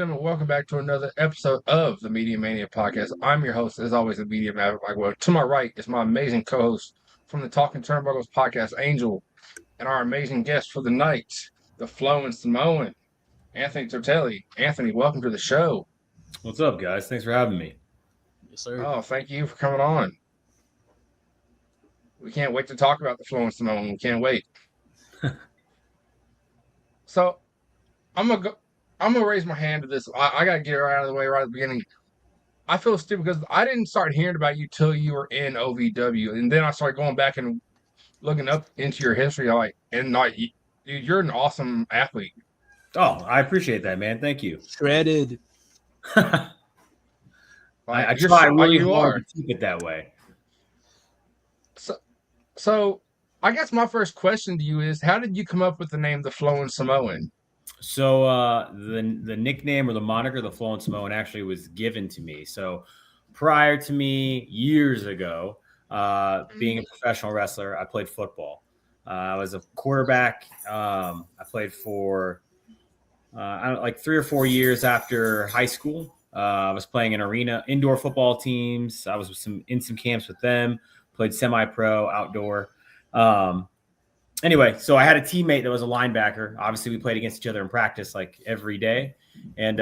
gentlemen, welcome back to another episode of the Media Mania Podcast. I'm your host, as always, the Media Maverick. Well, to my right is my amazing co-host from the Talking Turnbuckles podcast, Angel, and our amazing guest for the night, the Flowin Samoan Anthony Toatele. Anthony, welcome to the show. What's up, guys? Thanks for having me. Yes, sir. Oh, thank you for coming on. We can't wait to talk about the Flowin Samoan. We can't wait. So, I'm gonna raise my hand to this. I gotta get it right out of the way right at the beginning. I feel stupid because I didn't start hearing about you till you were in OVW, and then I started going back and looking up into your history. Dude, you're an awesome athlete. Oh, I appreciate that, man. Thank you. Shredded. I You're try so- really you hard are. to keep it that way. So, I guess my first question to you is, how did you come up with the name the Flowin Samoan? So the nickname or the moniker, the Flowin Samoan, actually was given to me. So prior to me, years ago, being a professional wrestler, I played football. I was a quarterback. I played for like 3 or 4 years after high school. I was playing in indoor football teams. I was in some camps with them. Played semi-pro, outdoor. Anyway, so I had a teammate that was a linebacker. Obviously, we played against each other in practice like every day. And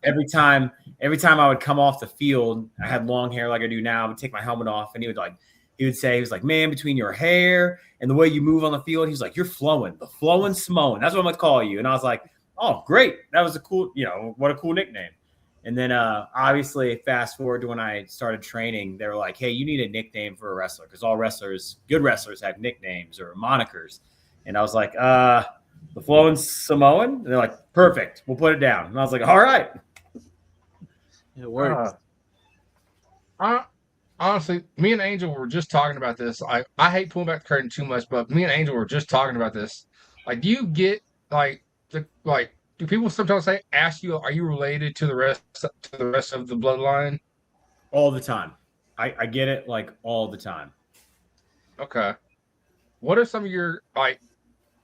every time I would come off the field, I had long hair like I do now. I would take my helmet off, and he would say, man, between your hair and the way you move on the field, he's like, you're flowing, the Flowin Samoan. That's what I'm gonna call you. And I was like, oh, great. That was what a cool nickname. And then obviously, fast forward to when I started training, they were like, hey, you need a nickname for a wrestler because all good wrestlers have nicknames or monikers. And I was like, the Flowin Samoan? And they're like, perfect. We'll put it down. And I was like, all right. It works. Honestly, me and Angel were just talking about this. I hate pulling back the curtain too much, but me and Angel were just talking about this. Like, do you get do people sometimes ask you, are you related to the rest of the bloodline? All the time. I get it like all the time. Okay. What are some of your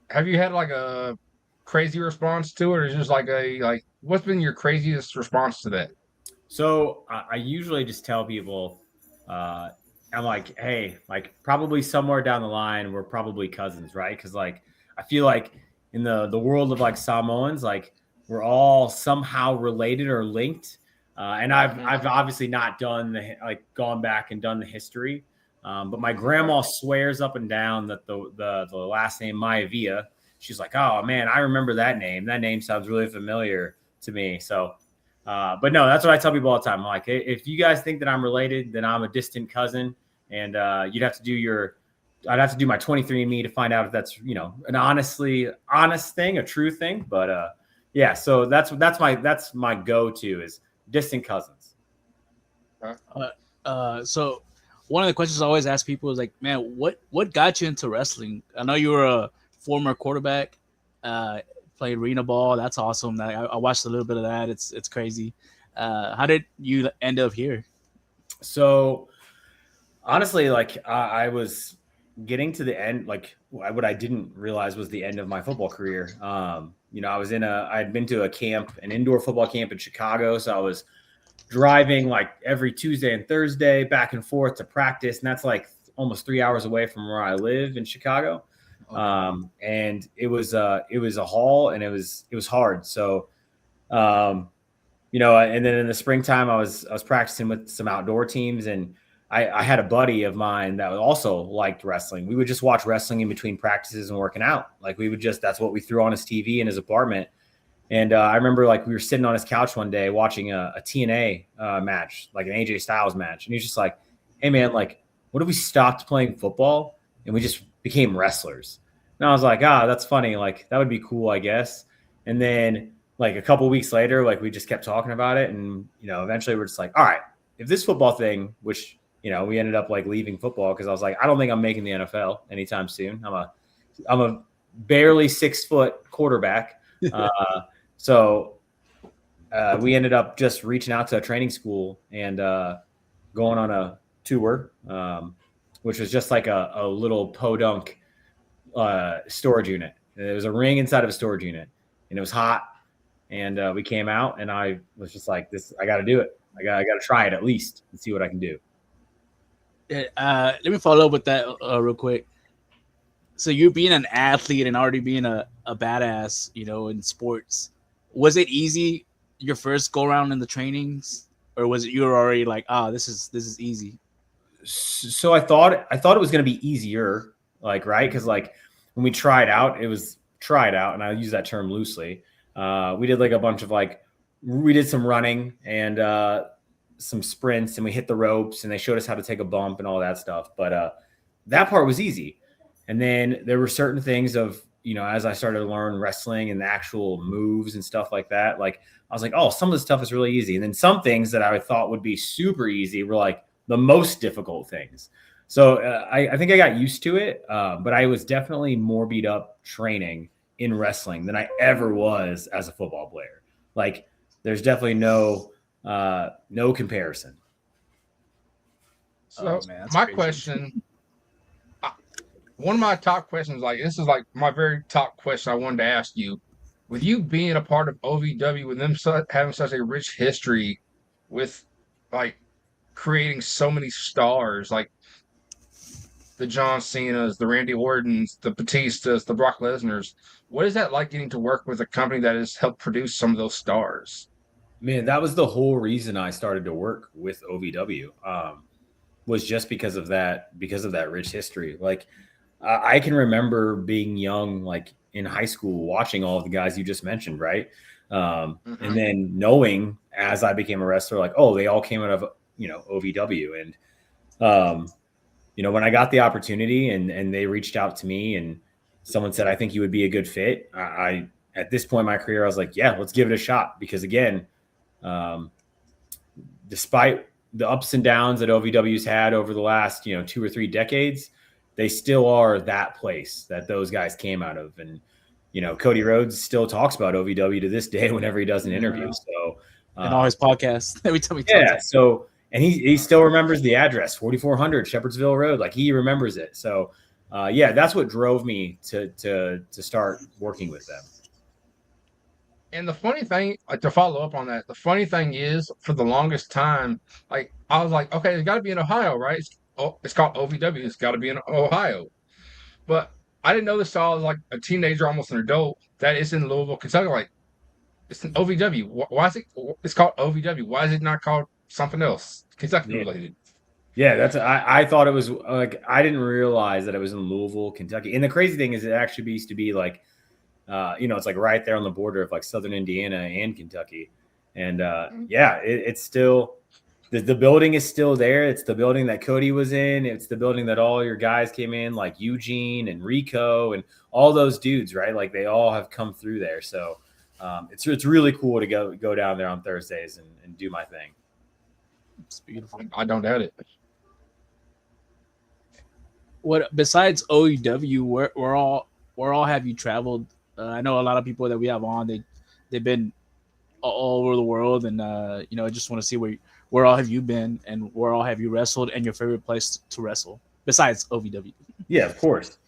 have you had like a crazy response to it, or just what's been your craziest response to that? So I usually just tell people, I'm like, hey, like probably somewhere down the line, we're probably cousins, right? Because like I feel like in the world of like Samoans, like we're all somehow related or linked. And I've obviously not done gone back and done the history. But my grandma swears up and down that the last name Maivia, she's like, oh man, I remember that name. That name sounds really familiar to me. So, but no, that's what I tell people all the time. I'm like, hey, if you guys think that I'm related, then I'm a distant cousin, and I'd have to do my 23andMe to find out if that's an honest thing, a true thing. But yeah, so that's my go-to is distant cousins. So one of the questions I always ask people is like, man, what got you into wrestling? I know you were a former quarterback, played arena ball. That's awesome. I watched a little bit of that. It's crazy. How did you end up here? So honestly, like I was getting to the end, like what I didn't realize was the end of my football career. I had been to an indoor football camp in Chicago. So I was driving like every Tuesday and Thursday back and forth to practice. And that's like almost 3 hours away from where I live in Chicago. Okay. And it was a haul, and it was hard. So, and then in the springtime I was practicing with some outdoor teams, and I had a buddy of mine that also liked wrestling. We would just watch wrestling in between practices and working out. Like that's what we threw on his TV in his apartment. And I remember like we were sitting on his couch one day watching a TNA match, like an AJ Styles match. And he's just like, hey man, like what if we stopped playing football and we just became wrestlers? And I was like, that's funny. Like that would be cool, I guess. And then like a couple of weeks later, like we just kept talking about it. And, eventually we're just like, all right, if this football thing, which we ended up like leaving football because I was like, I don't think I'm making the NFL anytime soon. I'm a barely 6 foot quarterback. So we ended up just reaching out to a training school and going on a tour, which was just like a little podunk storage unit. There was a ring inside of a storage unit, and it was hot. And we came out, and I was just like, I got to do it. I got to try it at least and see what I can do. Let me follow up with that real quick. So you being an athlete and already being a badass, in sports, was it easy your first go around in the trainings, or was it you were already like, this is easy? So I thought it was going to be easier, like, right? Because like when we tried out, and I use that term loosely. We did like a bunch of we did some running and some sprints, and we hit the ropes, and they showed us how to take a bump and all that stuff. But that part was easy. And then there were certain things of, as I started to learn wrestling and the actual moves and stuff like that, like I was like, oh, some of the stuff is really easy. And then some things that I thought would be super easy were like the most difficult things. So I think I got used to it, but I was definitely more beat up training in wrestling than I ever was as a football player. Like there's definitely no comparison. So my crazy question, one of my top questions, this is like my very top question I wanted to ask you. With you being a part of OVW, with them having such a rich history with like creating so many stars, like the John Cenas, the Randy Ortons, the Batistas, the Brock Lesnars, what is that like getting to work with a company that has helped produce some of those stars? Man, that was the whole reason I started to work with OVW, was just because of that rich history. Like I can remember being young, like in high school, watching all of the guys you just mentioned, right? And then knowing as I became a wrestler, like, oh, they all came out of, OVW. And, when I got the opportunity and they reached out to me and someone said, I think you would be a good fit. I at this point in my career, I was like, yeah, let's give it a shot. Because again, despite the ups and downs that OVW's had over the last, 2 or 3 decades, they still are that place that those guys came out of. And, Cody Rhodes still talks about OVW to this day whenever he does an interview. So, and all his podcasts every time he talks. Yeah. So, and he still remembers the address, 4400 Shepherdsville Road. Like he remembers it. So, that's what drove me to start working with them. And the funny thing, to follow up on that, the funny thing is, for the longest time, I was like, okay, it's got to be in Ohio, right? It's called OVW. It's got to be in Ohio. But I didn't know this till I was like a teenager, almost an adult, that it's in Louisville, Kentucky. Like, it's an OVW. Why is it? It's called OVW. Why is it not called something else, Kentucky related? Yeah, I thought it was like, I didn't realize that it was in Louisville, Kentucky. And the crazy thing is, it actually used to be like, it's like right there on the border of like Southern Indiana and Kentucky. And it's still, the building is still there. It's the building that Cody was in. It's the building that all your guys came in, like Eugene and Rico and all those dudes, right? Like they all have come through there. So it's really cool to go down there on Thursdays and do my thing. It's beautiful. I don't doubt it. What besides OEW, where all have you traveled? I know a lot of people that we have on, they've been all over the world, and I just want to see where all have you been and where all have you wrestled, and your favorite place to wrestle besides OVW. Yeah, of course.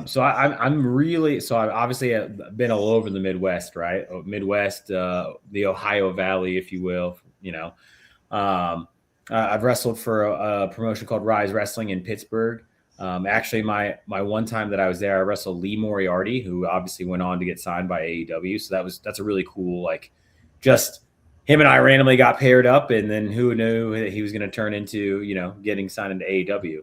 So I've obviously been all over the Midwest, right? Midwest, the Ohio Valley, if you will. I've wrestled for a promotion called Rise Wrestling in Pittsburgh. Actually, my one time that I was there, I wrestled Lee Moriarty, who obviously went on to get signed by AEW. So that's a really cool, like, just him and I randomly got paired up, and then who knew that he was going to turn into, getting signed into AEW.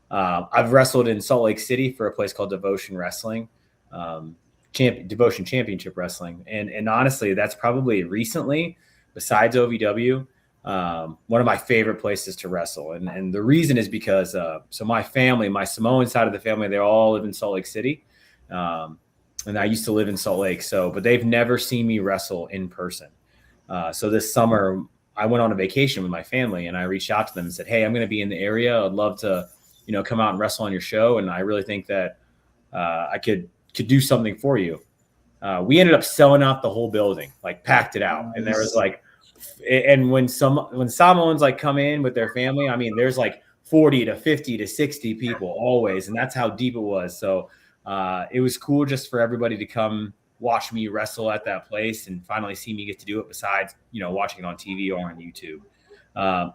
I've wrestled in Salt Lake City for a place called Devotion Wrestling, Devotion Championship Wrestling. And honestly, that's probably recently, besides OVW, one of my favorite places to wrestle. And the reason is because, so my family, my Samoan side of the family, they all live in Salt Lake City. And I used to live in Salt Lake. But they've never seen me wrestle in person. So this summer I went on a vacation with my family, and I reached out to them and said, hey, I'm going to be in the area. I'd love to, come out and wrestle on your show. And I really think that, I could do something for you. We ended up selling out the whole building, like packed it out. And there was like, and when Samoans like come in with their family, I mean, there's like 40 to 50 to 60 people always. And that's how deep it was. So it was cool just for everybody to come watch me wrestle at that place and finally see me get to do it besides, watching it on TV or on YouTube.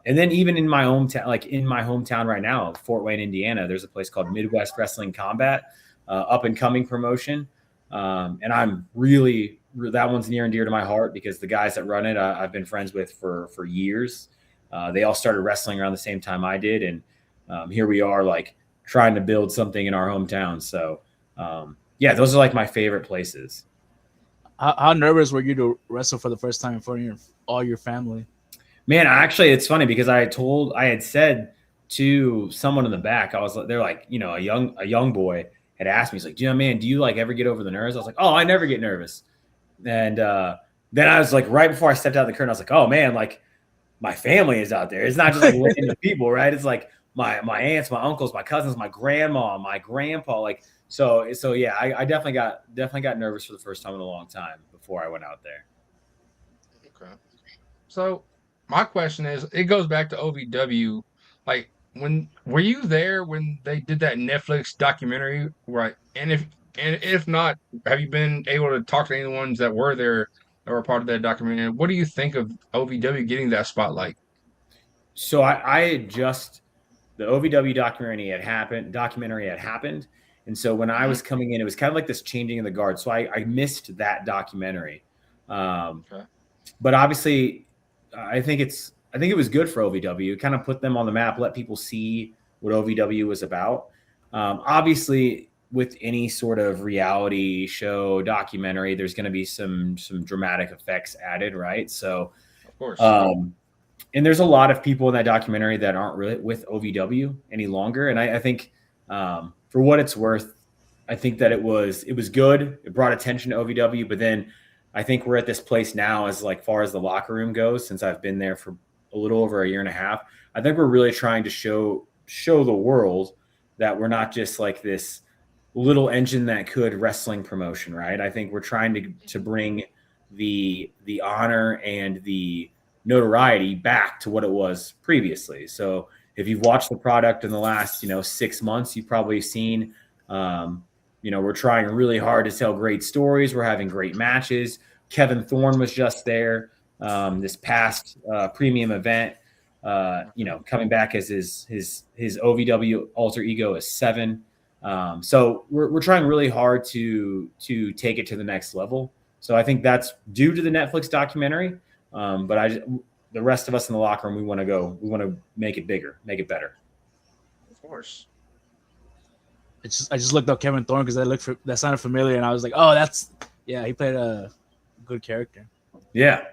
And then even in my hometown right now, Fort Wayne, Indiana, there's a place called Midwest Wrestling Combat, up and coming promotion. And I'm really, that one's near and dear to my heart because the guys that run it, I've been friends with for years. They all started wrestling around the same time I did. And here we are like trying to build something in our hometown. So yeah, those are like my favorite places. How nervous were you to wrestle for the first time in front of all your family? Man, actually, it's funny because I had said to someone in the back, they're like, a young boy had asked me, he's like, man, do you like ever get over the nerves? I was like, oh, I never get nervous. And then I was like, right before I stepped out the curtain, I was like, oh man, like my family is out there. It's not just like random people, right? It's like my aunts, my uncles, my cousins, my grandma, my grandpa, like so yeah, I definitely got nervous for the first time in a long time before I went out there. Okay. So my question is, it goes back to OVW. Like, were you there when they did that Netflix documentary, right? And if not, have you been able to talk to anyone that were there that were part of that documentary? What do you think of OVW getting that spotlight? So I had just the OVW documentary had happened, and so when I was coming in, it was kind of like this changing of the guard. So I missed that documentary, Okay. but obviously, I think it was good for OVW. It kind of put them on the map, let people see what OVW was about. Obviously, with any sort of reality show documentary, there's going to be some dramatic effects added, right? So, Of course. and there's a lot of people in that documentary that aren't really with OVW any longer. And I think, for what it's worth, I think that it was good. It brought attention to OVW, but then I think we're at this place now as like far as the locker room goes, since I've been there for a little over a year and a half. I think we're really trying to show the world that we're not just like this little engine that could wrestling promotion, right? I think we're trying to bring the honor and the notoriety back to what it was previously. So if you've watched the product in the last 6 months, you've probably seen we're trying really hard to tell great stories. We're having great matches. Kevin Thorne was just there this past premium event, coming back as his OVW alter ego is 7. So we're trying really hard to take it to the next level. So I think that's due to the Netflix documentary. But the rest of us in the locker room, we want to make it bigger, make it better. Of course. I just looked up Kevin Thorne because that sounded familiar, and I was like, oh, he played a good character. Yeah.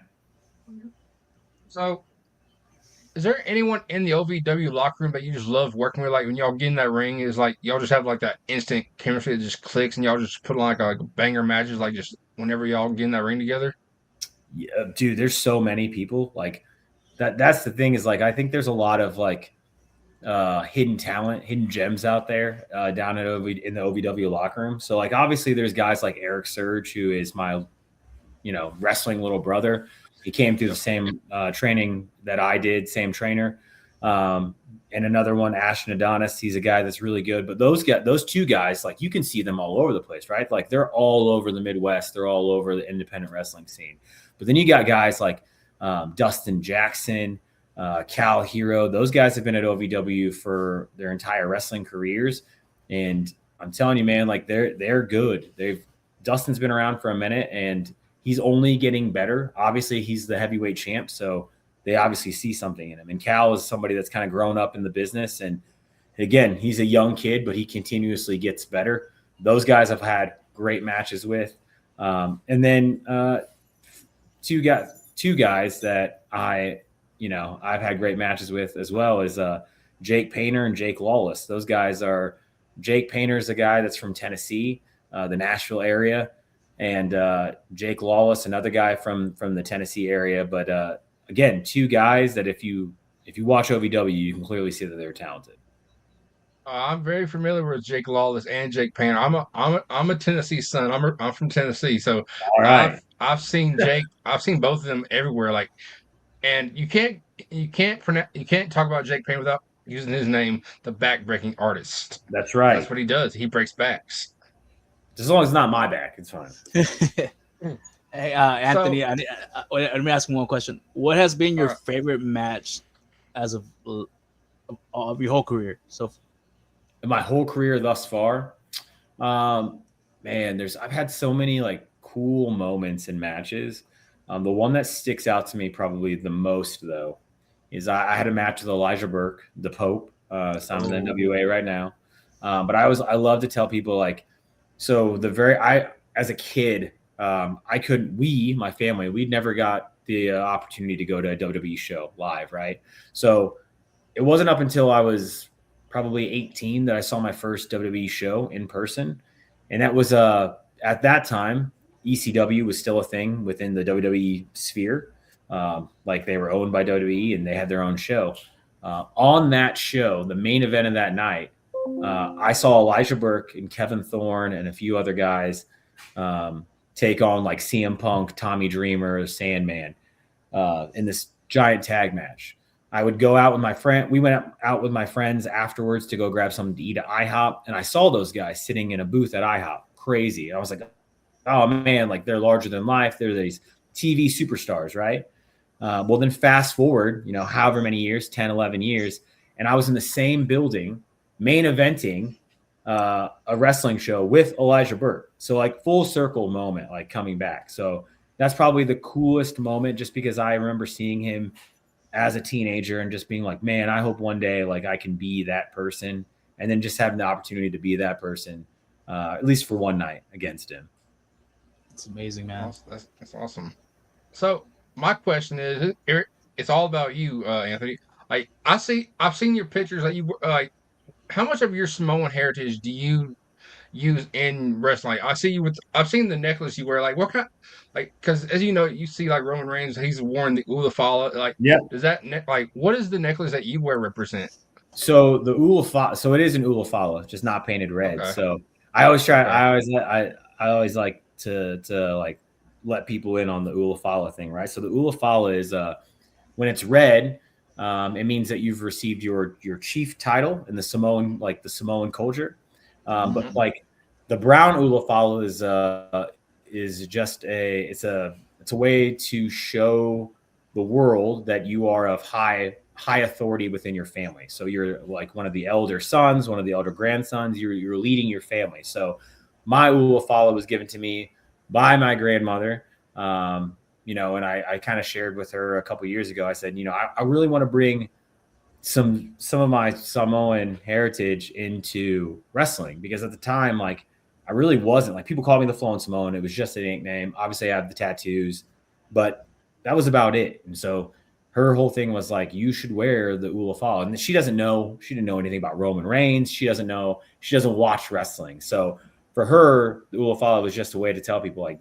So, is there anyone in the OVW locker room that you just love working with? Like when y'all get in that ring, is like y'all just have like that instant chemistry that just clicks, and y'all just put on like a banger matches, like just whenever y'all get in that ring together. Yeah, dude, there's so many people like that. That's the thing is like I think there's a lot of like hidden talent, hidden gems out there down in the OVW locker room. So like obviously there's guys like Eric Surge, who is my wrestling little brother. He came through the same training that I did, same trainer. And another one, Ashton Adonis, he's a guy that's really good. But those two guys, like you can see them all over the place, right? Like they're all over the Midwest. They're all over the independent wrestling scene. But then you got guys like Dustin Jackson, Cal Hero. Those guys have been at OVW for their entire wrestling careers. And I'm telling you, man, like they're good. Dustin's been around for a minute and he's only getting better. Obviously, he's the heavyweight champ, so they obviously see something in him. And Cal is somebody that's kind of grown up in the business. And again, he's a young kid, but he continuously gets better. Those guys have had great matches with. And then two guys that I've had great matches with as well is Jake Painter and Jake Lawless. Those guys are Jake Painter is a guy that's from Tennessee, the Nashville area. And Jake Lawless, another guy from the Tennessee area. But again, two guys that if you watch OVW, you can clearly see that they're talented. I'm very familiar with Jake Lawless and Jake Painter. I'm a Tennessee son. I'm from Tennessee, so All right. I've seen Jake. I've seen both of them everywhere. Like, and you can't talk about Jake Painter without using his name, the back breaking artist. That's right. That's what he does. He breaks backs. As long as it's not my back, it's fine. Hey, Anthony, let me ask you one question. What has been your favorite match as of your whole career? So, in my whole career thus far, man, I've had so many like cool moments in matches. The one that sticks out to me probably the most, though, is I had a match with Elijah Burke, the Pope, signed with NWA right now. But I love to tell people like, so as a kid, my family, we never got the opportunity to go to a WWE show live, right? So it wasn't up until I was probably 18 that I saw my first WWE show in person. And that was at that time, ECW was still a thing within the WWE sphere. Like they were owned by WWE and they had their own show. On that show, the main event of that night, I saw Elijah Burke and Kevin Thorne and a few other guys take on like CM Punk, Tommy Dreamer, Sandman in this giant tag match. I would go out with my friend. We went out with my friends afterwards to go grab something to eat at IHOP. And I saw those guys sitting in a booth at IHOP. Crazy. I was like, oh man, like they're larger than life. They're these TV superstars, right? Well, then fast forward, however many years, 10, 11 years. And I was in the same building, main eventing a wrestling show with Elijah Burke. So like full circle moment, like coming back. So that's probably the coolest moment just because I remember seeing him as a teenager and just being like, man, I hope one day like I can be that person, and then just having the opportunity to be that person, at least for one night against him. It's amazing, man. That's awesome. So my question is, it's all about you, Anthony. Like I've seen your pictures. Like you like, how much of your Samoan heritage do you use in wrestling? I've seen the necklace you wear. Like what kind? Like because as you know, you see like Roman Reigns, he's worn the Ulafala. Like does that what does the necklace that you wear represent? So the Ulafala, so it is an Ulafala, just not painted red. Okay. So I always try. Okay. I always like to like let people in on the Ulafala thing, right? So the Ulafala is when it's red, it means that you've received your chief title in the Samoan culture. But like the brown Ulafala is just it's a way to show the world that you are of high authority within your family. So you're like one of the elder sons, one of the elder grandsons. You're leading your family. So my Ulafala was given to me by my grandmother. And I kind of shared with her a couple of years ago. I said, I really want to bring some of my Samoan heritage into wrestling, because at the time, like I really wasn't, like people called me the Flowin Samoan. It was just a nickname. Obviously I have the tattoos, but that was about it. And so her whole thing was like, you should wear the Ulafala. And she didn't know anything about Roman Reigns. She doesn't watch wrestling. So for her, the Ulafala was just a way to tell people like,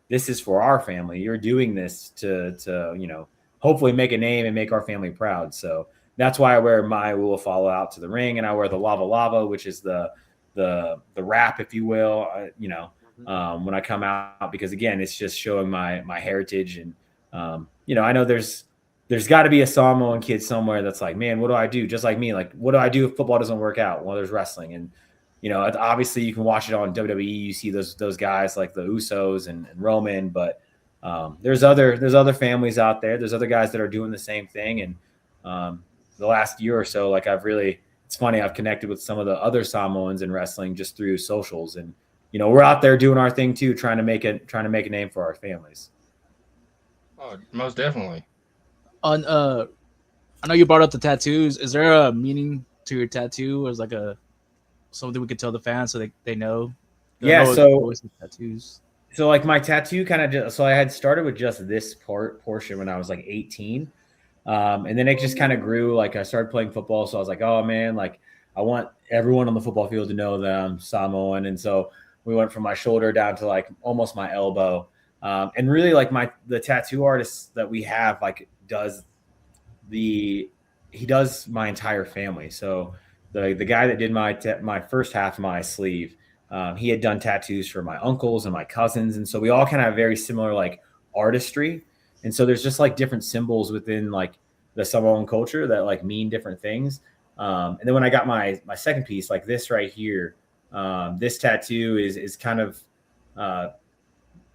this is for our family. You're doing this to hopefully make a name and make our family proud. So that's why I wear my Ulafala out to the ring, and I wear the lava, which is the wrap, if you will, when I come out, because again, it's just showing my heritage. And, I know there's got to be a Samoan kid somewhere that's like, man, what do I do? Just like me, like, what do I do if football doesn't work out? Well, there's wrestling. And, obviously you can watch it on WWE. You see those guys like the Usos and Roman, but there's other families out there. There's other guys that are doing the same thing. And the last year or so, like it's funny, I've connected with some of the other Samoans in wrestling just through socials, and we're out there doing our thing too, trying to make a name for our families. Oh, most definitely. I know you brought up the tattoos. Is there a meaning to your tattoo, or is like something we could tell the fans so they know? So tattoos. So like my tattoo I had started with just this portion when I was like 18. And then it just kind of grew. Like I started playing football. So I was like, oh man, like I want everyone on the football field to know that I'm Samoan. And so we went from my shoulder down to like almost my elbow. And really like the tattoo artist that we have, like he does my entire family. So the guy that did my first half of my sleeve, he had done tattoos for my uncles and my cousins. And so we all kind of have very similar like artistry. And so there's just like different symbols within like the Samoan culture that like mean different things. And then when I got my second piece, like this right here, This tattoo is kind of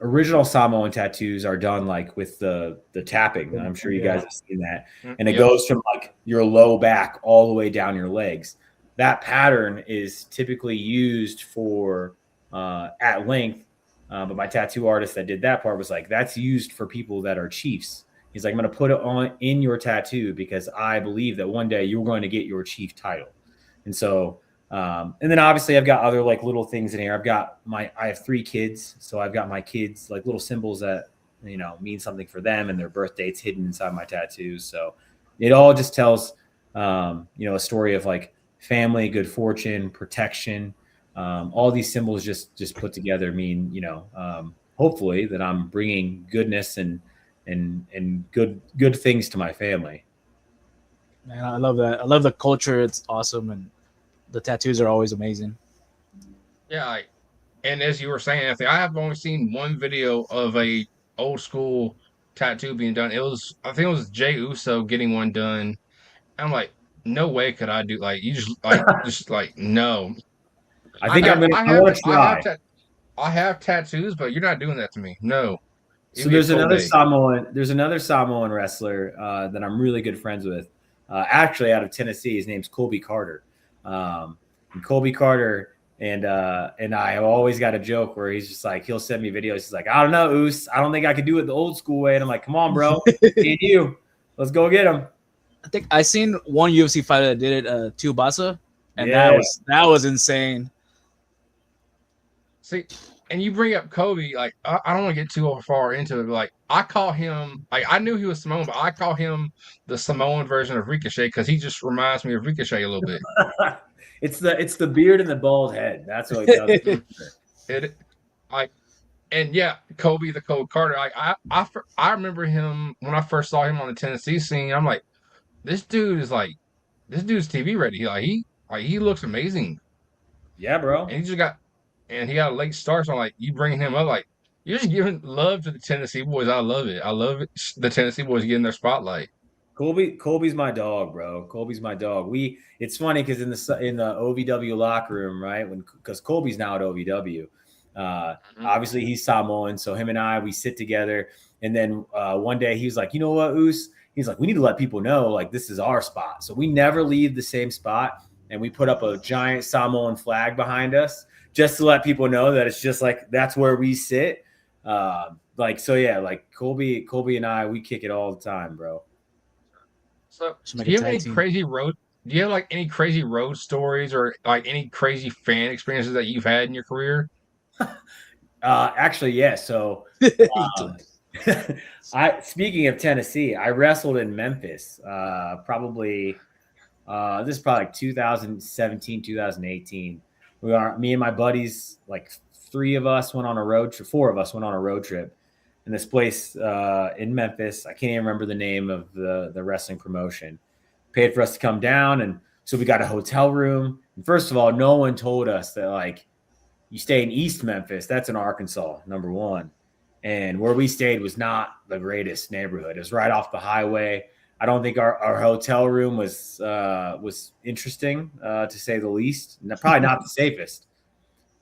original Samoan tattoos are done like with the tapping. I'm sure you guys have seen that. And it goes from like your low back all the way down your legs. That pattern is typically used for at length. But my tattoo artist that did that part was like, that's used for people that are chiefs. He's like, I'm going to put it on in your tattoo because I believe that one day you're going to get your chief title. And so, and then obviously I've got other like little things in here. I have 3 kids. So I've got my kids like little symbols that, you know, mean something for them and their birth dates hidden inside my tattoos. So it all just tells, you know, a story of like family, good fortune, protection. All these symbols just put together mean, you know, hopefully that I'm bringing goodness and good things to my family. Man, I love that. I love the culture. It's awesome, and the tattoos are always amazing. Yeah, and as you were saying, Anthony, I have only seen one video of a old school tattoo being done. I think it was Jey Uso getting one done. I'm like, no way could I do like you just like no. I think I'm gonna. I want to try. I have tattoos, but you're not doing that to me. No. So there's another Samoan wrestler that I'm really good friends with, actually out of Tennessee. His name's Colby Carter. And Colby Carter and I have always got a joke where he's just like, he'll send me videos. He's like, I don't know, Oos. I don't think I could do it the old school way. And I'm like, come on, bro. And you. Let's go get him. I think I seen one UFC fighter that did it, Tuabasa, and that was insane. See, and you bring up Kobe, like I don't want to get too far into it, but like I call him, like I knew he was Samoan, but I call him the Samoan version of Ricochet because he just reminds me of Ricochet a little bit. It's the beard and the bald head. That's what it does. Kobe the Cold Carter. I remember him when I first saw him on the Tennessee scene. I'm like, this dude's TV ready. He looks amazing. Yeah, bro. And he got a late start, so I'm like, you bring him up, like, you're just giving love to the Tennessee boys. I love it. I love it. The Tennessee boys getting their spotlight. Colby's my dog, bro. Colby's my dog. It's funny because in the OVW locker room, right? Because Colby's now at OVW. Obviously he's Samoan, so him and we sit together. And then one day he was like, you know what, Oos? He's like, we need to let people know like this is our spot. So we never leave the same spot, and we put up a giant Samoan flag behind us, just to let people know that it's just like that's where we sit. Like Colby and we kick it all the time, bro. So do you have any crazy road stories or like any crazy fan experiences that you've had in your career? Actually, yeah. So speaking of Tennessee, I wrestled in Memphis, probably this is probably like 2017, 2018. Me and my buddies, like 4 of us went on a road trip in this place in Memphis. I can't even remember the name of the wrestling promotion. Paid for us to come down, and so we got a hotel room. And first of all, no one told us that like you stay in East Memphis. That's in Arkansas, number one. And where we stayed was not the greatest neighborhood. It was right off the highway. I don't think our hotel room was interesting, to say the least. Probably not the safest.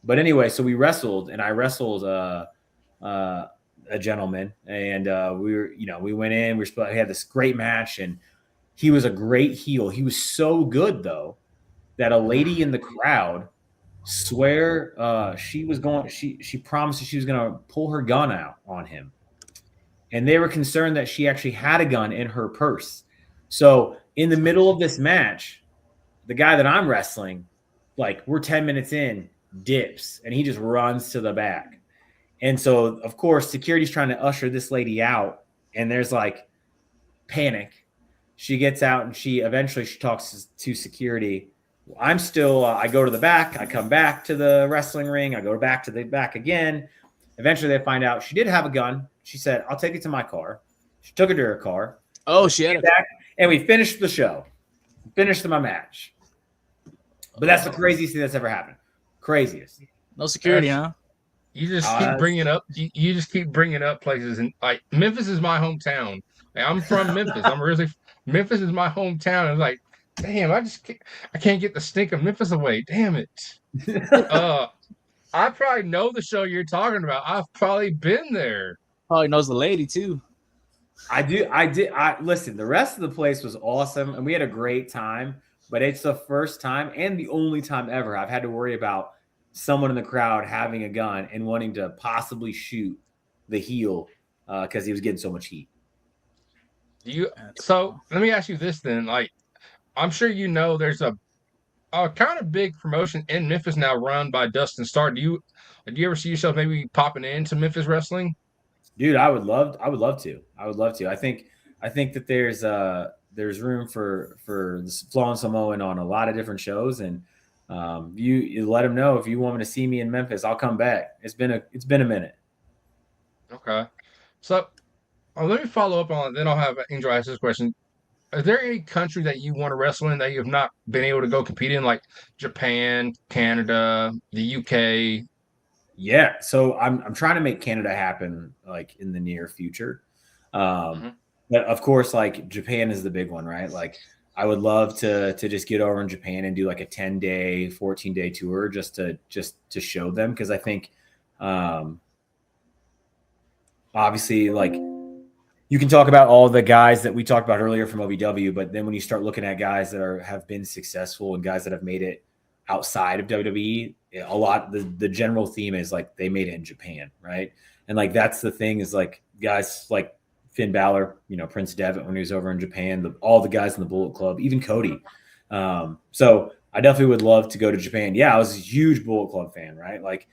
But anyway, so we wrestled, and I wrestled a gentleman, and we went in. We had this great match, and he was a great heel. He was so good though that a lady in the crowd she promised that she was going to pull her gun out on him. And they were concerned that she actually had a gun in her purse. So in the middle of this match, the guy that I'm wrestling, like we're 10 minutes in, dips, and he just runs to the back. And so, of course, security's trying to usher this lady out, and there's like panic. She gets out, and she talks to security. I'm still, I go to the back. I come back to the wrestling ring. I go back to the back again. Eventually, they find out she did have a gun. She said, I'll take it to my car. She took it to her car. Oh, she had back, and we finished the show. Finished my match. But that's the craziest thing that's ever happened. Craziest. No security, huh? You just keep bringing up. You just keep bringing up places, and like Memphis is my hometown. Like, I'm from Memphis. Memphis is my hometown, and like Damn, I can't get the stink of Memphis away. Damn it. I probably know the show you're talking about. I've probably been there. Oh, he knows the lady too. I do. I did. I listen. The rest of the place was awesome, and we had a great time. But it's the first time and the only time ever I've had to worry about someone in the crowd having a gun and wanting to possibly shoot the heel because he was getting so much heat. So let me ask you this then. Like, I'm sure you know there's a kind of big promotion in Memphis now run by Dustin Starr. Do you ever see yourself maybe popping into Memphis wrestling? Dude, I would love to. I think that there's room for Flowin Samoan on a lot of different shows, and you let him know if you want me to see me in Memphis, I'll come back. It's been a minute. Okay. So let me follow up on it, then I'll have Angel ask this question. Is there any country that you want to wrestle in that you have not been able to go compete in, like Japan, Canada, the UK? Yeah, so I'm trying to make Canada happen like in the near future. But of course, like Japan is the big one, right? Like I would love to just get over in Japan and do like a 10-day, 14-day tour just to show them, because I think obviously like you can talk about all the guys that we talked about earlier from OVW, but then when you start looking at guys that have been successful and guys that have made it outside of WWE, a lot the general theme is like they made it in Japan, right? And like that's the thing is like guys like Finn Balor, Prince Devitt when he was over in Japan, all the guys in the Bullet Club, even Cody. So I definitely would love to go to Japan. Yeah, I was a huge Bullet Club fan, right? Like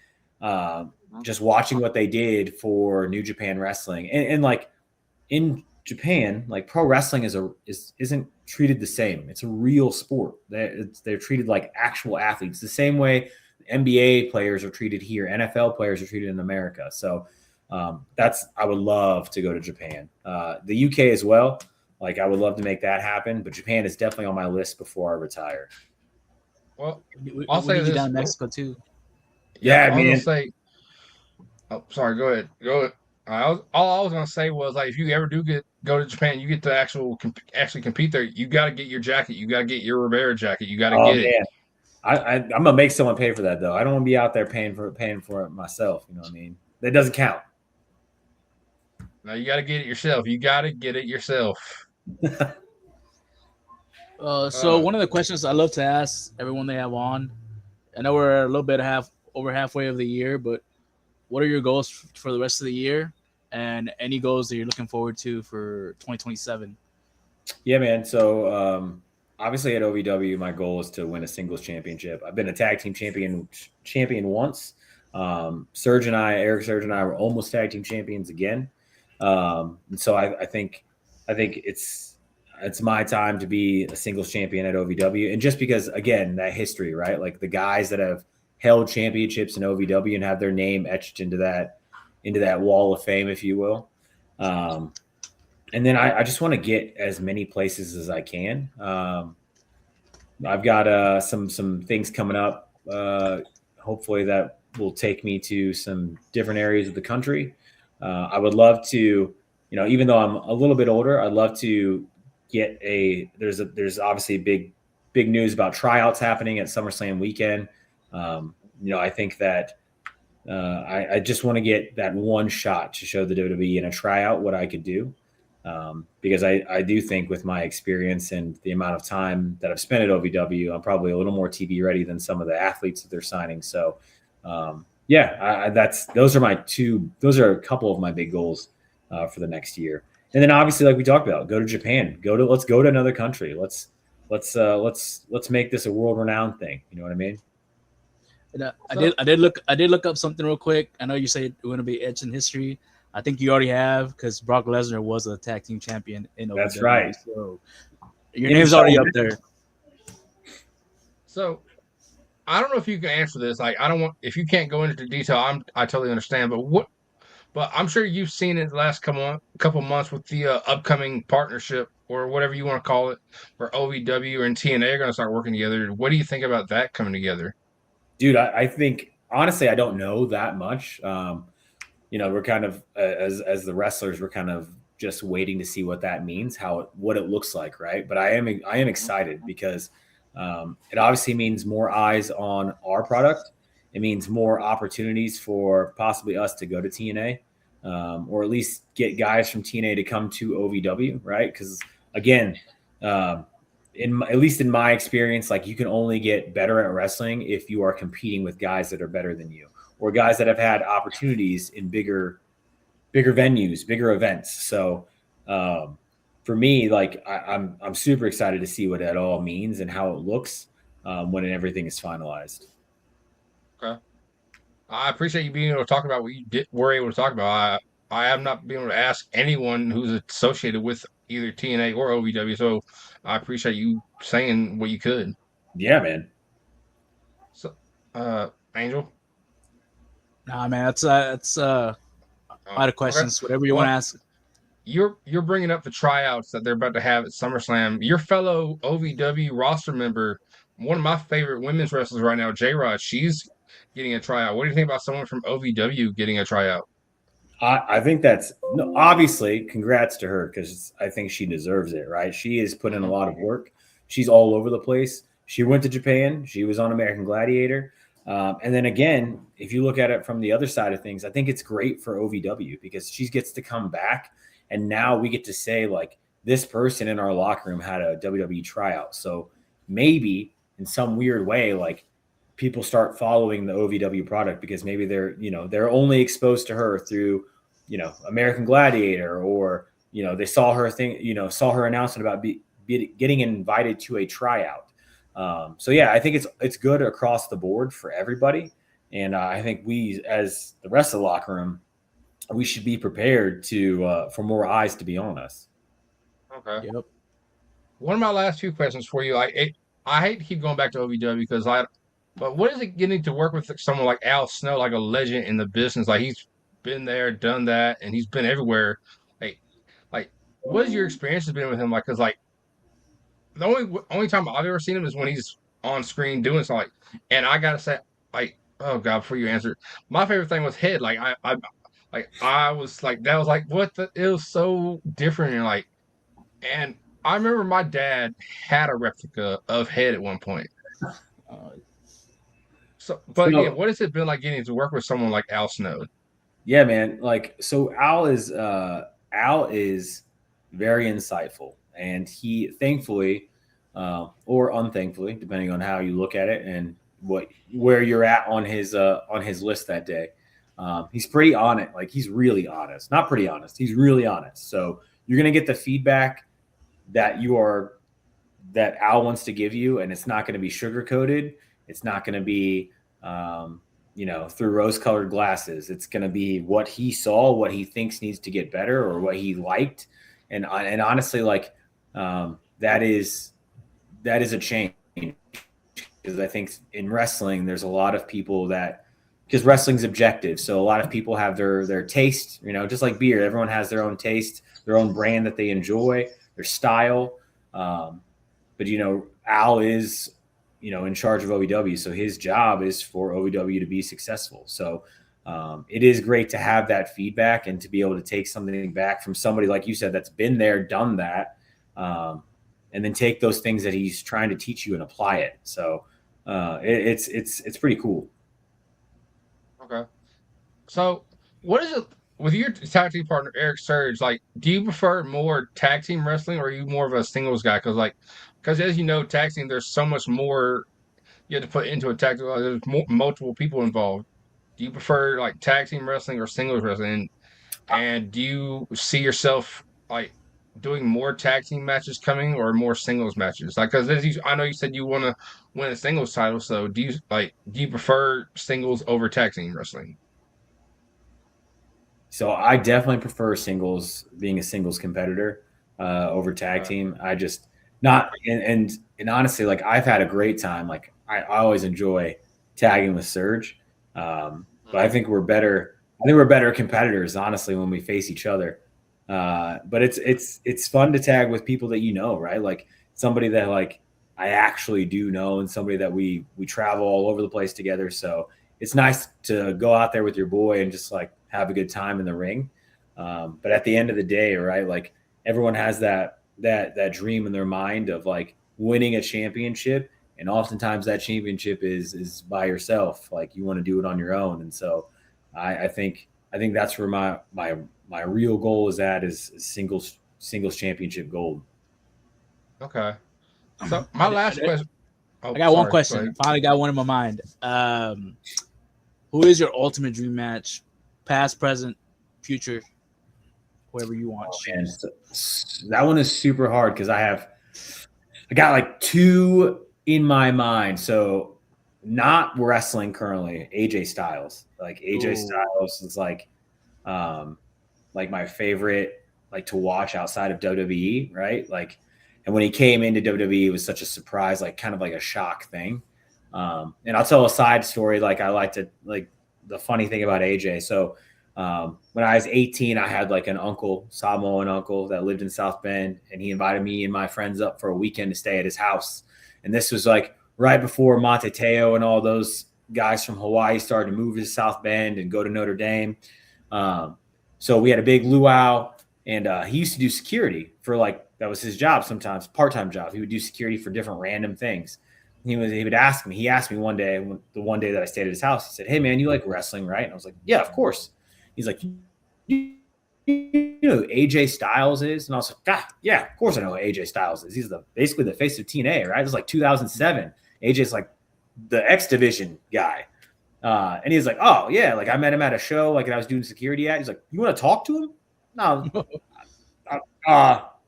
just watching what they did for New Japan Wrestling, and like in Japan, like pro wrestling isn't treated the same. It's a real sport. They're treated like actual athletes, the same way NBA players are treated here, NFL players are treated in America. So I would love to go to Japan, the UK as well. Like I would love to make that happen, but Japan is definitely on my list before I retire. Well, I'll say this down Mexico too. Yeah, I was gonna say. Oh, sorry. Go ahead. All I was gonna say was like if you ever do go to Japan, you get to actually compete there. You got to get your jacket. You got to get your Rivera jacket. You got to get it. I'm gonna make someone pay for that though. I don't want to be out there paying for it myself. You know what I mean? That doesn't count. No, you got to get it yourself. You got to get it yourself. So one of the questions I love to ask everyone they have on, I know we're a little bit over halfway of the year, but what are your goals for the rest of the year, and any goals that you're looking forward to for 2027? Yeah, man. So obviously at OVW, my goal is to win a singles championship. I've been a tag team champion once. Eric Surge and I were almost tag team champions again. And so I think it's my time to be a singles champion at OVW. And just because, again, that history, right? Like the guys that have held championships in OVW and have their name etched into that wall of fame, if you will. And then I just want to get as many places as I can. I've got some things coming up, hopefully that will take me to some different areas of the country. I would love to, even though I'm a little bit older, I'd love to get there's obviously big news about tryouts happening at SummerSlam weekend. I think that I just want to get that one shot to show the WWE in a tryout what I could do. Because I do think with my experience and the amount of time that I've spent at OVW, I'm probably a little more TV ready than some of the athletes that they're signing. So, those are a couple of my big goals for the next year. And then obviously, like we talked about, go to Japan, let's go to another country. Let's make this a world renowned thing. You know what I mean? And, I did look up something real quick. I know you say you're going to be etched in history. I think you already have, because Brock Lesnar was a tag team champion in OVW. That's right. So your name's already up there. So I don't know if you can answer this. Like, if you can't go into detail, I totally understand. But I'm sure you've seen it the last couple months with the upcoming partnership or whatever you want to call it, where OVW and TNA are going to start working together. What do you think about that coming together? Dude, I think honestly, I don't know that much. We're kind of as the wrestlers, we're kind of just waiting to see what that means, what it looks like, right? But I am excited because it obviously means more eyes on our product. It means more opportunities for possibly us to go to TNA, or at least get guys from TNA to come to OVW, right? Because again, at least in my experience, like you can only get better at wrestling if you are competing with guys that are better than you, or guys that have had opportunities in bigger venues, bigger events. So for me, like I'm super excited to see what that all means and how it looks when everything is finalized. Okay. I appreciate you being able to talk about what you were able to talk about. I have not been able to ask anyone who's associated with either TNA or OVW, so I appreciate you saying what you could. Yeah, man. So, Angel? Nah, man, that's a lot of questions. Okay. Whatever you want to ask. You're bringing up the tryouts that they're about to have at SummerSlam. Your fellow OVW roster member, one of my favorite women's wrestlers right now, J-Rod, she's getting a tryout. What do you think about someone from OVW getting a tryout? I think that's obviously congrats to her because I think she deserves it, right? She has put in a lot of work. She's all over the place. She went to Japan. She was on American Gladiator. And then again, if you look at it from the other side of things, I think it's great for OVW because she gets to come back. And now we get to say, like, this person in our locker room had a WWE tryout. So maybe in some weird way, like, people start following the OVW product because maybe they're only exposed to her through, American Gladiator, or, they saw her announcement about getting invited to a tryout. So yeah, I think it's good across the board for everybody. And I think we, as the rest of the locker room, we should be prepared for more eyes to be on us. Okay. Yep. One of my last few questions for you. I hate to keep going back to OVW because but what is it getting to work with someone like Al Snow, like a legend in the business? Like he's been there, done that, and he's been everywhere. Like what has your experience been with him? Like, cause like the only time I've ever seen him is when he's on screen doing something. And I gotta say, like, oh god, before you answer, my favorite thing was Head. I was like, that was like, what the? It was so different, and I remember my dad had a replica of Head at one point. But yeah, what has it been like getting to work with someone like Al Snow? Yeah, man. Like, so Al is very insightful, and he thankfully, or unthankfully, depending on how you look at it and where you're at on his list that day. He's pretty on it. Like, he's really honest. Not pretty honest. He's really honest. So you're gonna get the feedback that Al wants to give you, and it's not going to be sugar coated. It's not going to be through rose-colored glasses. It's going to be what he saw, what he thinks needs to get better, or what he liked. And honestly, like, that is a change, because I think in wrestling, there's a lot of people because wrestling's objective. So a lot of people have their taste, just like beer. Everyone has their own taste, their own brand that they enjoy, their style. But Al is, in charge of OVW. So his job is for OVW to be successful. So it is great to have that feedback and to be able to take something back from somebody, like you said, that's been there, done that, and then take those things that he's trying to teach you and apply it. So it's pretty cool. Okay. So what is it with your tag team partner, Eric Surge? Like, do you prefer more tag team wrestling, or are you more of a singles guy? Because as you know, tag team, there's so much more you have to put into a tag team. There's multiple people involved. Do you prefer like tag team wrestling or singles wrestling? And do you see yourself like doing more tag team matches coming, or more singles matches? Like, because I know you said you want to win a singles title. So do you prefer singles over tag team wrestling? So I definitely prefer singles, being a singles competitor over tag team. I just not and honestly, like, I've had a great time. Like, I always enjoy tagging with Surge, but I think we're better. I think we're better competitors, honestly, when we face each other. But it's fun to tag with people that right? Like, somebody that, like, I actually do know, and somebody that we travel all over the place together. So it's nice to go out there with your boy and just, like, have a good time in the ring. But at the end of the day, right, like everyone has that dream in their mind of like winning a championship, and oftentimes that championship is by yourself. Like you want to do it on your own, and so I think that's where my real goal is singles championship gold. Okay. So my last question. Oh, I got one sorry, question. I finally got one in my mind. Who is your ultimate dream match? Past, present, future, whoever you want. Oh, man. That one is super hard because I got like two in my mind. So not wrestling currently, AJ Styles. Like AJ Styles is like my favorite like to watch outside of WWE, right? Like, and when he came into WWE, it was such a surprise, like kind of like a shock thing. And I'll tell a side story. Like I like to like the funny thing about AJ. So when I was 18, I had like an uncle, Samoan uncle that lived in South Bend, and he invited me and my friends up for a weekend to stay at his house. And this was like right before Monte Teo and all those guys from Hawaii started to move to South Bend and go to Notre Dame. So we had a big luau, and he used to do security for like, that was his job sometimes, part-time job. He would do security for different random things. He would ask me, he asked me one day, the one day that I stayed at his house, he said, "Hey man, you like wrestling, right?" And I was like, "Yeah, of course." He's like, "You know who AJ Styles is?" And I was like, "God, yeah, of course I know who AJ Styles is. He's basically the face of TNA, right?" It was like 2007. AJ's like the X Division guy. And he's like, "Oh yeah, like I met him at a show, like I was doing security at." He's like, "You want to talk to him?" No.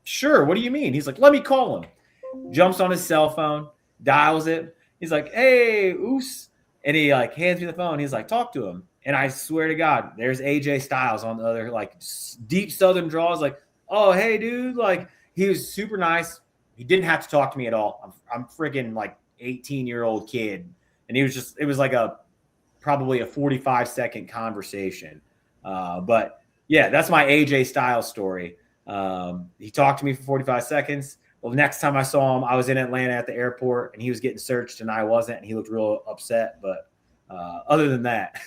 Sure. What do you mean? He's like, "Let me call him." Jumps on his cell phone, dials it. He's like, "Hey, Oos." And he like hands me the phone. He's like, "Talk to him." And I swear to God, there's AJ Styles on the other, like deep Southern draws. Like, "Oh, hey dude." Like he was super nice. He didn't have to talk to me at all. I'm freaking like 18-year-old kid. And he was just, it was like probably a 45-second conversation. But yeah, that's my AJ Styles story. He talked to me for 45 seconds. Well, next time I saw him, I was in Atlanta at the airport, and he was getting searched, and I wasn't, and he looked real upset. But other than that,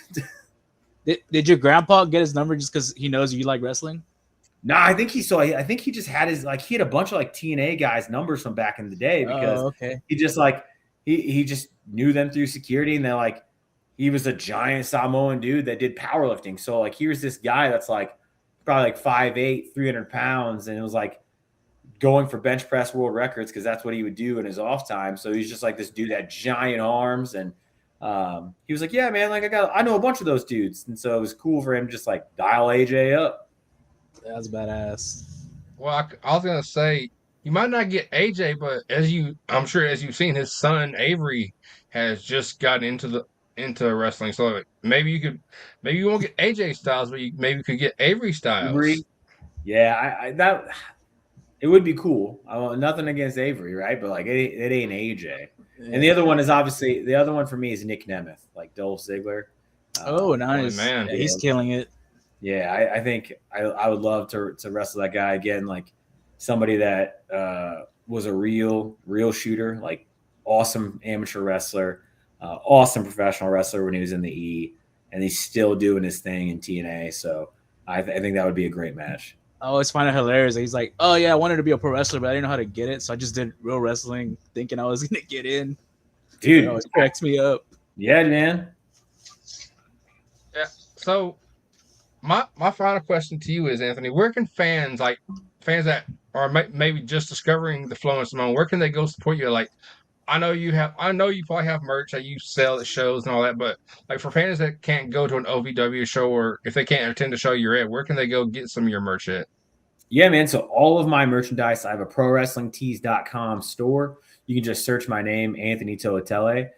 did your grandpa get his number just because he knows you like wrestling? No, I think he saw. I think he just had his like he had a bunch of like TNA guys' numbers from back in the day because he just like he just knew them through security, and they're like he was a giant Samoan dude that did powerlifting. So like here's this guy that's like probably like 5'8", 300 pounds, and it was like going for bench press world records because that's what he would do in his off time. So he's just like this dude that had giant arms, and he was like, "Yeah, man, like I know a bunch of those dudes," and so it was cool for him just like dial AJ up. That's badass. Well, I was gonna say you might not get AJ, but I'm sure as you've seen, his son Avery has just gotten into wrestling. So maybe you won't get AJ Styles, but maybe you could get Avery Styles. Avery, yeah, that it would be cool. Nothing against Avery, right? But like it ain't AJ. Yeah. And the other one is obviously the other one for me is Nick Nemeth, like Dolph Ziggler. Oh, nice, man! Yeah, he's killing it. Yeah, I think I would love to wrestle that guy again, like somebody that was a real shooter, like awesome amateur wrestler, awesome professional wrestler when he was in the E, and he's still doing his thing in TNA. So I think that would be a great match. I always find it hilarious. He's like, "Oh yeah, I wanted to be a pro wrestler, but I didn't know how to get it, so I just did real wrestling, thinking I was gonna get in." Dude, it always cracks me up. Yeah, man. Yeah. So my final question to you is, Anthony, where can fans that are maybe just discovering the Flowin Samoan, where can they go support you? Like, I know you probably have merch that you sell at shows and all that, but like for fans that can't go to an OVW show, or if they can't attend the show you're at, where can they go get some of your merch at? Yeah, man. So all of my merchandise, I have a prowrestlingtees.com store. You can just search my name, Anthony Toatele,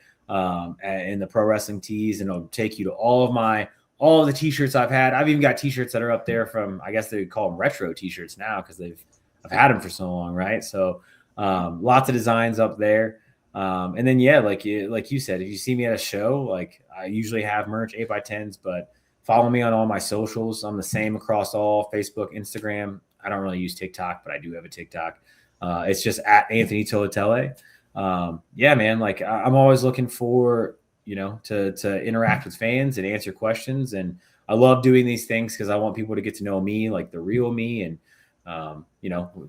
in the Pro Wrestling Tees, and it'll take you to all of the t-shirts I've had. I've even got t-shirts that are up there from, I guess they would call them retro t-shirts now because I've had them for so long, right? So lots of designs up there. And then, yeah, like you said, if you see me at a show, like I usually have merch 8x10s, but follow me on all my socials. I'm the same across all Facebook, Instagram. I don't really use TikTok, but I do have a TikTok. It's just at Anthony Toatele. Yeah, man, like I'm always looking for, to interact with fans and answer questions. And I love doing these things because I want people to get to know me, like the real me. And,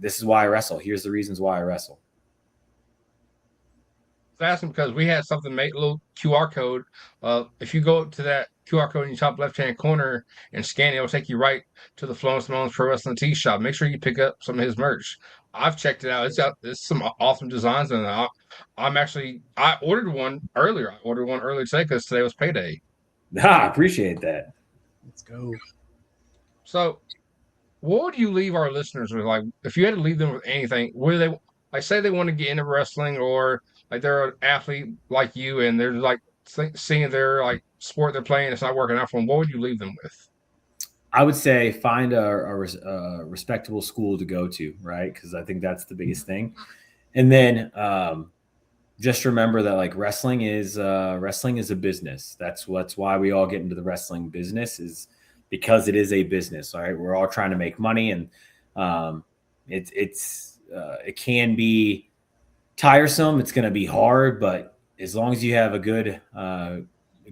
this is why I wrestle. Here's the reasons why I wrestle. Asking because we had something made, a little QR code. If you go to that QR code in your top left-hand corner and scan it, it'll take you right to the Flowin Samoan Pro Wrestling Tee shop. Make sure you pick up some of his merch. I've checked it out. It's some awesome designs, and I ordered one earlier. I ordered one earlier today because today was payday. I appreciate that. Let's go. So, what would you leave our listeners with? Like, if you had to leave them with anything, would they like say they want to get into wrestling, or like they're an athlete like you and they're like seeing their like sport they're playing, it's not working out for them? What would you leave them with? I would say find a respectable school to go to, right? Because I think that's the biggest thing. And then just remember that like wrestling is a business. That's why we all get into the wrestling business, is because it is a business. All right, we're all trying to make money, and it can be tiresome. It's going to be hard, but as long as you have a good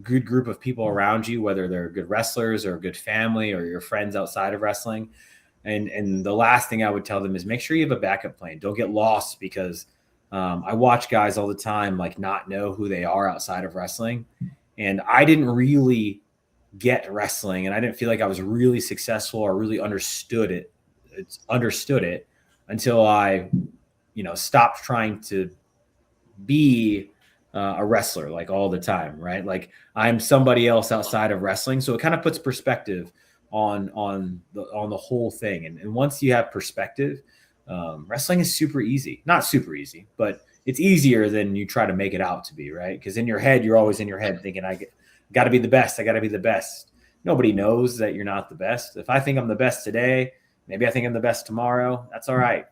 group of people around you, whether they're good wrestlers or a good family or your friends outside of wrestling. And the last thing I would tell them is make sure you have a backup plan. Don't get lost, because I watch guys all the time like not know who they are outside of wrestling. And I didn't really get wrestling, and I didn't feel like I was really successful or really understood it until I, stopped trying to be a wrestler like all the time, right? Like I'm somebody else outside of wrestling. So it kind of puts perspective on the whole thing. And once you have perspective, wrestling is super easy. Not super easy, but it's easier than you try to make it out to be, right? Because in your head, you're always in your head thinking, I got to be the best. I got to be the best. Nobody knows that you're not the best. If I think I'm the best today, maybe I think I'm the best tomorrow. That's all right.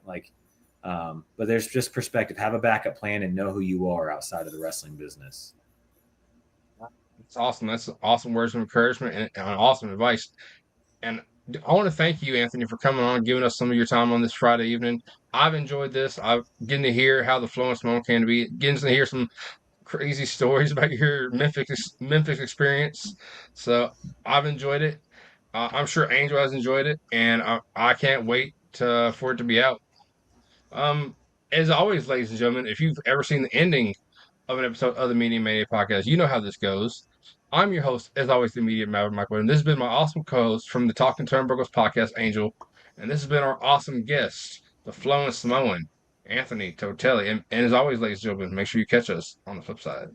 But there's just perspective. Have a backup plan and know who you are outside of the wrestling business. It's awesome. That's awesome words of encouragement and awesome advice. And I want to thank you, Anthony, for coming on, giving us some of your time on this Friday evening. I've enjoyed this. I've getting to hear how the Flowin Samoan can be, getting to hear some crazy stories about your Memphis experience. So I've enjoyed it. I'm sure Angel has enjoyed it, and I can't wait for it to be out. As always, ladies and gentlemen, if you've ever seen the ending of an episode of the Media Mania Podcast, you know how this goes. I'm your host, as always, the Media Maverick Michael, and this has been my awesome co-host from the Talking Turnbuckles Podcast, Angel, and this has been our awesome guest, the Flowin Samoan Anthony Toatele. And as always, ladies and gentlemen, make sure you catch us on the flip side.